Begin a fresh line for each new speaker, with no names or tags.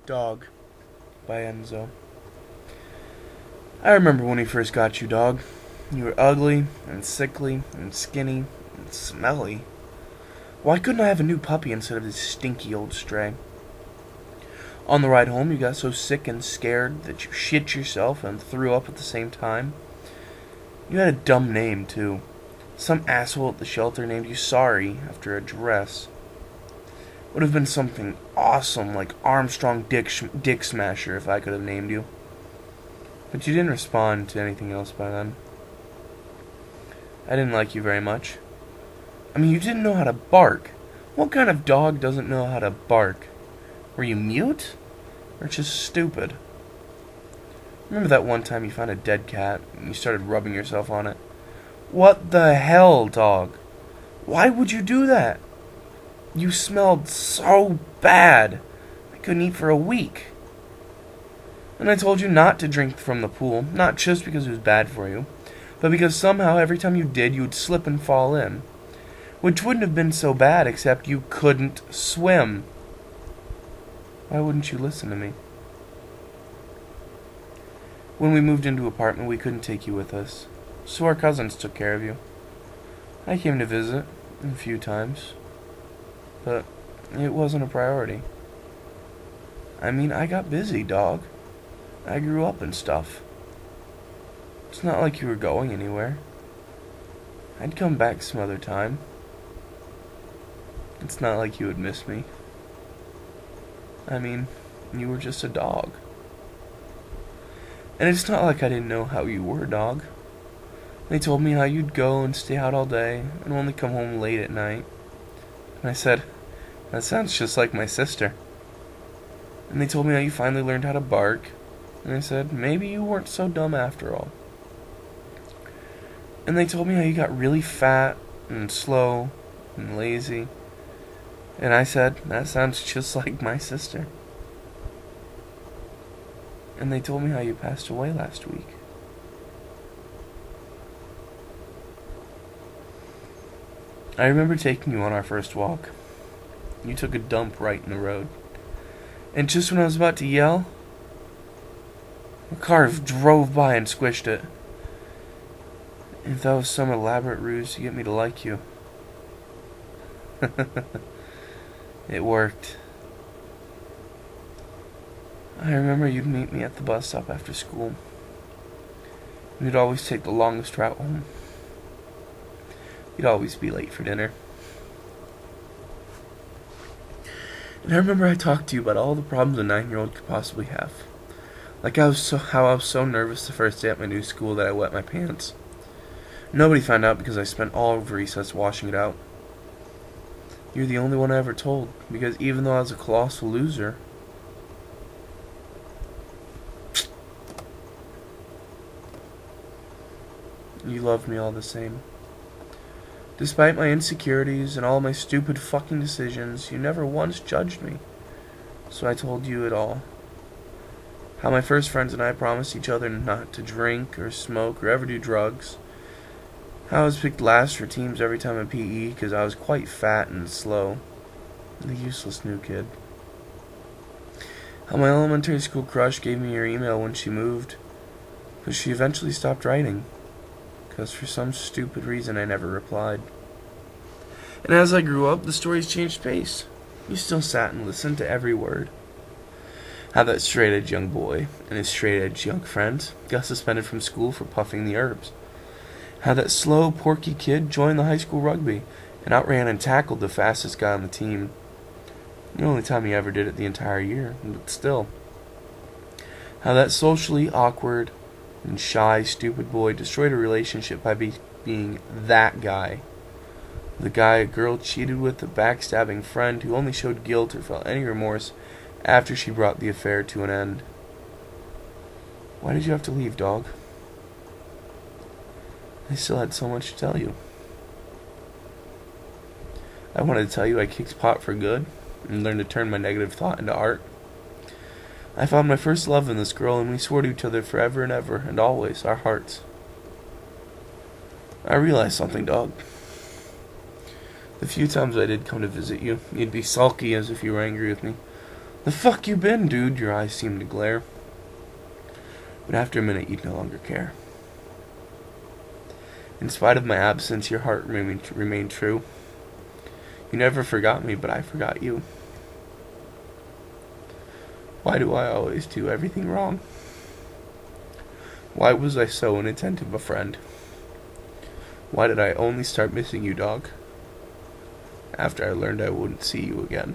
Dog by Enzo. I remember when we first got you, dog. You were ugly and sickly and skinny and smelly. Why couldn't I have a new puppy instead of this stinky old stray? On the ride home, you got so sick and scared that you shit yourself and threw up at the same time. You had a dumb name, too. Some asshole at the shelter named you Sorry after a dress. Would have been something awesome like Armstrong Dick Smasher if I could have named you. But you didn't respond to anything else by then. I didn't like you very much. I mean, you didn't know how to bark. What kind of dog doesn't know how to bark? Were you mute? Or just stupid? Remember that one time you found a dead cat and you started rubbing yourself on it? What the hell, dog? Why would you do that? You smelled so bad. I couldn't eat for a week. And I told you not to drink from the pool, not just because it was bad for you, but because somehow every time you did, you would slip and fall in. Which wouldn't have been so bad except you couldn't swim. Why wouldn't you listen to me? When we moved into an apartment, we couldn't take you with us, so our cousins took care of you. I came to visit a few times, but it wasn't a priority. I mean, I got busy, dog. I grew up and stuff. It's not like you were going anywhere. I'd come back some other time. It's not like you would miss me. I mean, you were just a dog. And it's not like I didn't know how you were, dog. They told me how you'd go and stay out all day and only come home late at night. And I said, that sounds just like my sister. And they told me how you finally learned how to bark. And I said, maybe you weren't so dumb after all. And they told me how you got really fat and slow and lazy. And I said, that sounds just like my sister. And they told me how you passed away last week. I remember taking you on our first walk. You took a dump right in the road. And just when I was about to yell, a car drove by and squished it. If that was some elaborate ruse to get me to like you. It worked. I remember you'd meet me at the bus stop after school. You'd always take the longest route home. You'd always be late for dinner. And I remember I talked to you about all the problems a 9-year-old could possibly have. Like how I was so nervous the first day at my new school that I wet my pants. Nobody found out because I spent all of recess washing it out. You're the only one I ever told, because even though I was a colossal loser, you loved me all the same. Despite my insecurities and all my stupid fucking decisions, you never once judged me. So I told you it all. How my first friends and I promised each other not to drink or smoke or ever do drugs. How I was picked last for teams every time in PE because I was quite fat and slow. The useless new kid. How my elementary school crush gave me your email when she moved, but she eventually stopped writing, because for some stupid reason I never replied. And as I grew up, the stories changed pace. You still sat and listened to every word. How that straight-edge young boy and his straight-edge young friend got suspended from school for puffing the herbs. How that slow, porky kid joined the high school rugby and outran and tackled the fastest guy on the team. The only time he ever did it the entire year, but still. How that socially awkward and shy, stupid boy destroyed a relationship by being that guy. The guy a girl cheated with, a backstabbing friend who only showed guilt or felt any remorse after she brought the affair to an end. Why did you have to leave, dog? I still had so much to tell you. I wanted to tell you I kicked pot for good and learned to turn my negative thought into art. I found my first love in this girl, and we swore to each other forever and ever and always our hearts. I realized something, dog. The few times I did come to visit you, you'd be sulky as if you were angry with me. The fuck you been, dude? Your eyes seemed to glare. But after a minute, you'd no longer care. In spite of my absence, your heart remained true. You never forgot me, but I forgot you. Why do I always do everything wrong? Why was I so inattentive a friend? Why did I only start missing you, dog, after I learned I wouldn't see you again?